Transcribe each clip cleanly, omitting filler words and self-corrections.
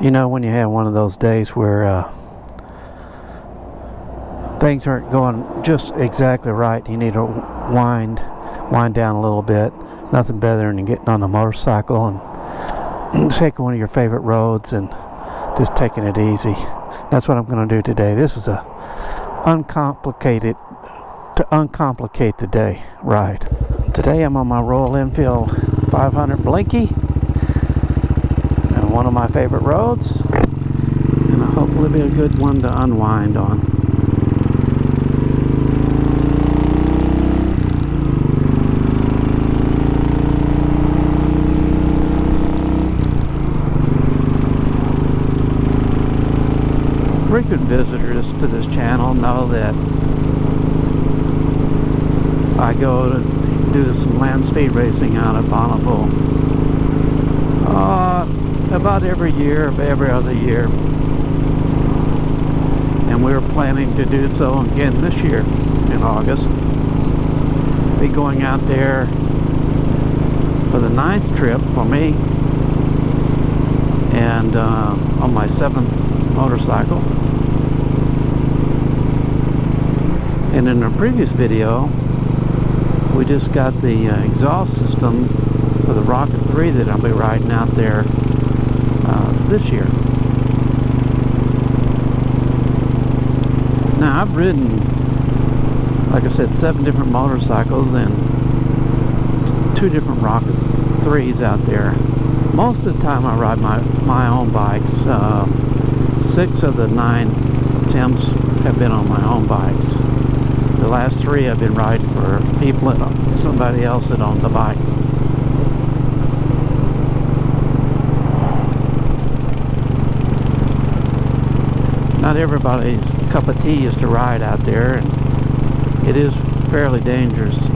You know, when you have one of those days where things aren't going just exactly right, you need to wind down a little bit. Nothing better than getting on a motorcycle and taking one of your favorite roads and just taking it easy. That's what I'm going to do today. This is a uncomplicate the day ride. Today I'm on my Royal Enfield 500 Blinky, and one of my favorite roads, and hopefully be a good one to unwind on. Frequent visitors to this channel know that I go to do some land speed racing out of Bonneville about every other year, and we're planning to do so again this year in August. Be going out there for the 9th trip for me, and on my 7th motorcycle. And in a previous video, we just got the exhaust system for the Rocket 3 that I'll be riding out there this year. Now, I've ridden, like I said, 7 different motorcycles and 2 different Rocket 3s out there. Most of the time I ride my own bikes. 6 of the 9 attempts have been on my own bikes. The last 3 I've been riding for people, somebody else that owned the bike. Not everybody's cup of tea is to ride out there, and it is fairly dangerous.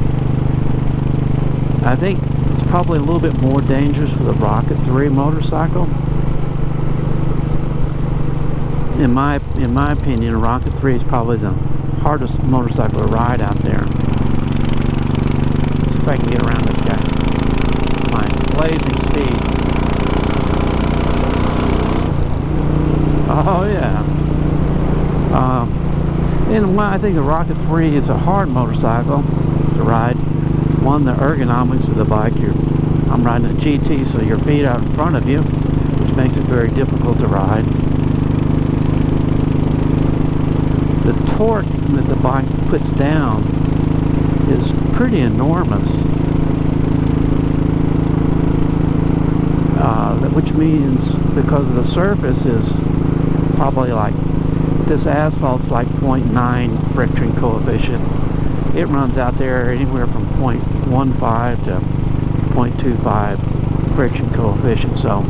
I think it's probably a little bit more dangerous for the Rocket 3 motorcycle. In my opinion, a Rocket 3 is probably the hardest motorcycle to ride out there. Let's see if I can get around this guy. My blazing speed. Oh yeah. And I think the Rocket 3 is a hard motorcycle to ride. One, the ergonomics of the bike. I'm riding a GT, so your feet are in front of you, which makes it very difficult to ride. The torque that the bike puts down is pretty enormous, which means because the surface is probably like, this asphalt's like 0.9 friction coefficient. It runs out there anywhere from 0.15 to 0.25 friction coefficient, so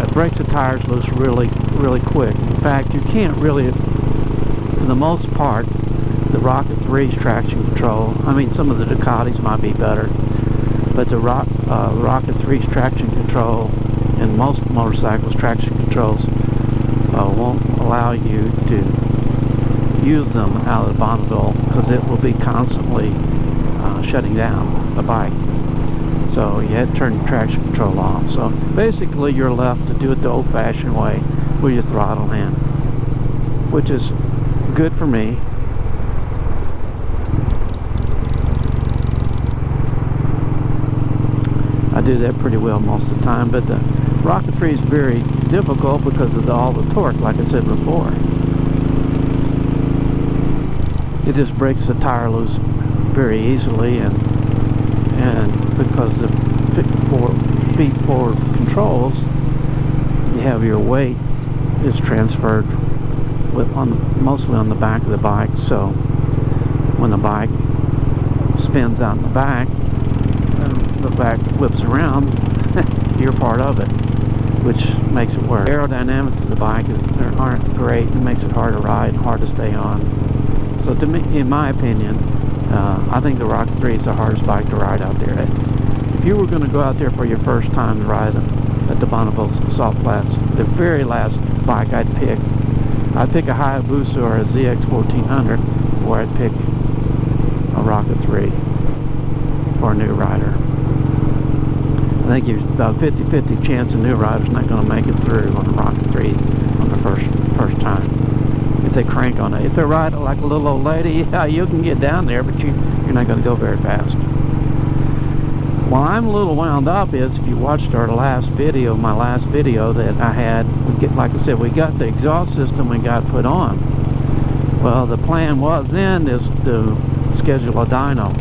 it breaks the tires loose really quick. In fact, you can't really, for the most part, the Rocket 3's traction control, I mean, some of the Ducatis might be better, but the Rocket 3's traction control and most motorcycles' traction controls won't allow you to use them out of Bonneville, because it will be constantly shutting down the bike. So you had to turn your traction control off. So basically you're left to do it the old-fashioned way with your throttle hand, which is good for me. I do that pretty well most of the time, but the Rocket 3 is very difficult because of all the torque, like I said before. It just breaks the tire loose very easily, and because the feet forward controls, you have your weight is transferred mostly on the back of the bike. So when the bike spins out in the back and the back whips around, you're part of it, which makes it work. Aerodynamics of the bike aren't great. It makes it hard to ride and hard to stay on. So to me, in my opinion, I think the Rocket 3 is the hardest bike to ride out there. If you were going to go out there for your first time to ride at the Bonneville Salt Flats, the very last bike I'd pick a Hayabusa or a ZX 1400 before I'd pick a Rocket 3 for a new rider. think there's about 50-50 chance a new rider's not going to make it through on Rocket 3 on the first time. If they crank on it. If they're riding like a little old lady, yeah, you can get down there, but you're not going to go very fast. Well, I'm a little wound up is if you watched our last video, my last video that I had, like I said, we got the exhaust system we got put on. Well, the plan was then is to schedule a dyno.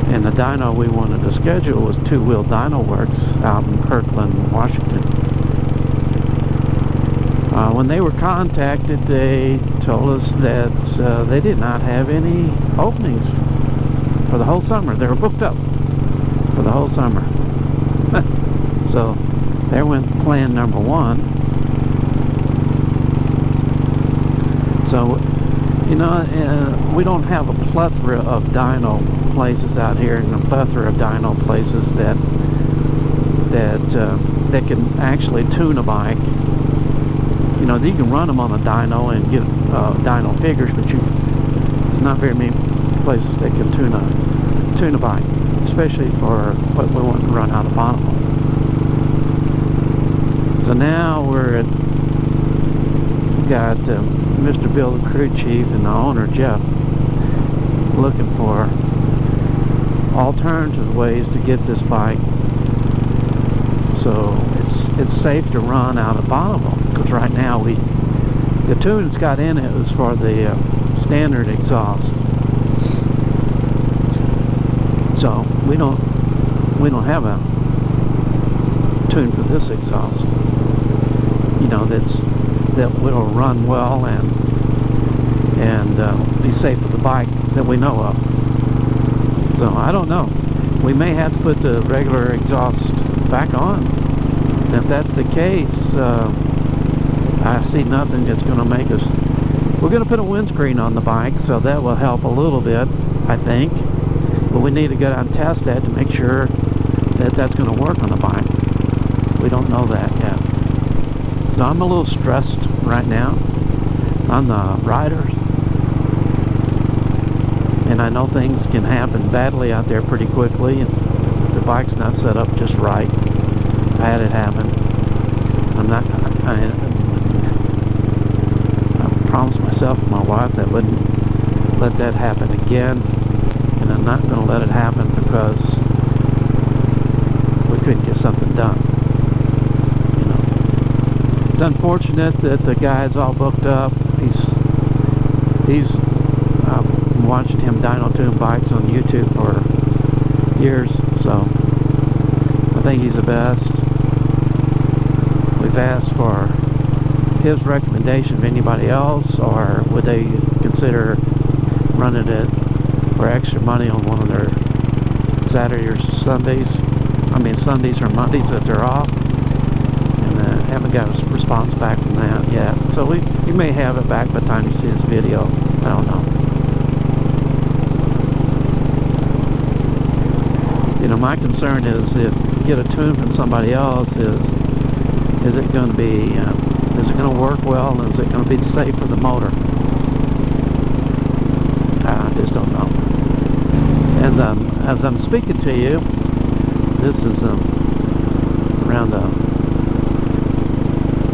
And the dyno we wanted to schedule was Two Wheel Dyno Works out in Kirkland, Washington. When they were contacted, they told us that they did not have any openings for the whole summer. They were booked up for the whole summer. So there went plan number one. So, you know, we don't have a plethora of dyno places out here, and a plethora of dyno places that can actually tune a bike. You know, you can run them on a dyno and get dyno figures, but there's not very many places that can tune a bike, especially for what we want to run out of Bonneville. So now we got Mr. Bill, the crew chief, and the owner Jeff looking for alternative ways to get this bike so it's safe to run out of Bonneville. Because right now the tune it's got in it is for the standard exhaust. So we don't have a tune for this exhaust. You know, that will run well and be safe with the bike that we know of. So I don't know. We may have to put the regular exhaust back on. And if that's the case, I see nothing that's going to make us. We're going to put a windscreen on the bike, so that will help a little bit, I think. But we need to go down and test that to make sure that that's going to work on the bike. We don't know that yet. So I'm a little stressed right now on the riders. And I know things can happen badly out there pretty quickly, and if the bike's not set up just right. I had it happen. I promised myself and my wife that I wouldn't let that happen again, and I'm not going to let it happen because we couldn't get something done. You know, it's unfortunate that the guy's all booked up. He's watching him dyno tune bikes on YouTube for years, so I think he's the best. We've asked for his recommendation of anybody else, or would they consider running it for extra money on one of their Saturdays or Sundays. I mean Sundays or Mondays that they're off, and haven't got a response back from that yet. So you may have it back by the time you see this video. I don't know. You know, my concern is if you get a tune from somebody else, is it going to be, is it going to work well, and is it going to be safe for the motor? I just don't know. As I'm speaking to you, this is around the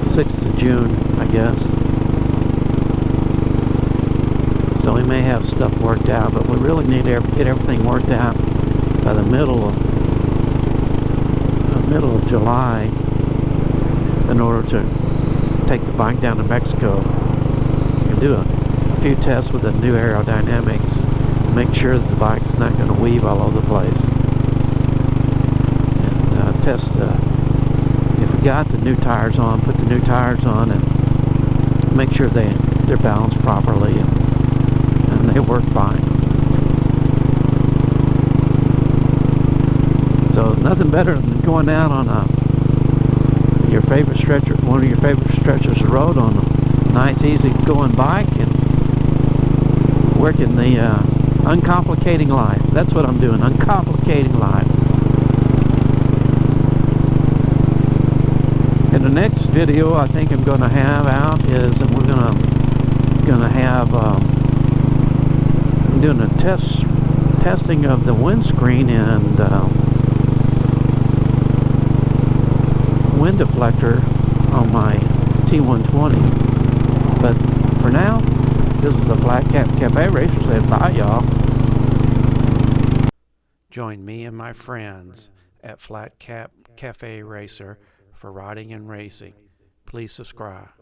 6th of June, I guess. So we may have stuff worked out, but we really need to get everything worked out by the middle of July in order to take the bike down to Mexico and do a few tests with the new aerodynamics, make sure that the bike's not going to weave all over the place, and test if we got the new tires on, put the new tires on and make sure they're balanced properly and they work fine. So nothing better than going out on your favorite stretcher, one of your favorite stretchers of road on a nice, easy going bike and working the uncomplicating life. That's what I'm doing, uncomplicating life. In the next video I think I'm going to have out is that we're going to have I'm doing a testing of the windscreen and wind deflector on my T120. But for now, this is a Flat Cap Cafe Racer saying bye, y'all. Join me and my friends at Flat Cap Cafe Racer for riding and racing. Please subscribe.